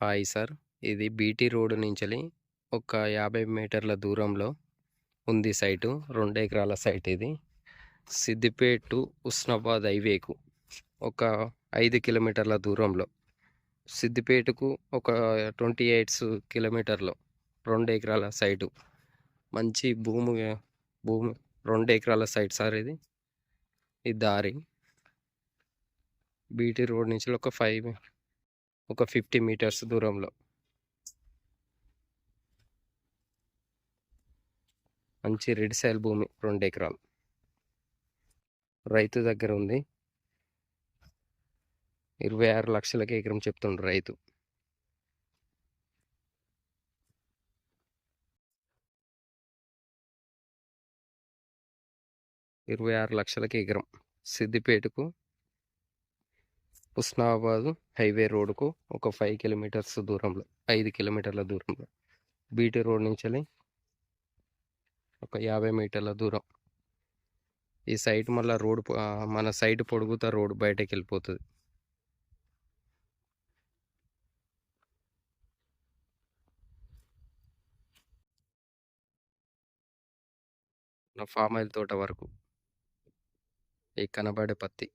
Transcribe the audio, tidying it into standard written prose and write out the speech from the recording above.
Hi sir. ఇది BT road నుంచెలి ఒక 50 మీటర్ల దూరంలో ఉంది సైటు. 2 ఎకరాల సైట్ ఇది. సిద్దిపేట్ టు హుస్నాబాద్ హైవేకు ఒక 5 కిలోమీటర్ల దూరంలో. సిద్దిపేటకు ఒక 28 కిలోమీటర్లు. 2 ఎకరాల సైటు. మంచి భూమి 2 ఎకరాల సైట్ సార్ ఇది. ఈ దారి బీటీ రోడ్ నుంచి ఒక 50 మీటర్స్ దూరంలో. మంచి రెడ్ సాయిల్ భూమి 2 ఎకరాలు. రైతు దగ్గర ఉంది. 26 లక్షలకి ఎకరం చెప్తుండ్రు రైతు. ₹26,00,000కి ఎకరం. సిద్దిపేటకు హుస్నాబాద్ హైవే రోడ్డుకు ఒక 5 కిలోమీటర్స్ దూరంలో, 5 కిలోమీటర్ల దూరంలో. బీటీ రోడ్ నుంచి ఒక 50 మీటర్ల దూరం. ఈ సైట్ మళ్ళీ మన సైట్ పొడుగుతా రోడ్డు బయటకు వెళ్ళిపోతుంది. నా ఫామ్ ఆయిల్ తోట వరకు ఈ కనబడే పత్తి.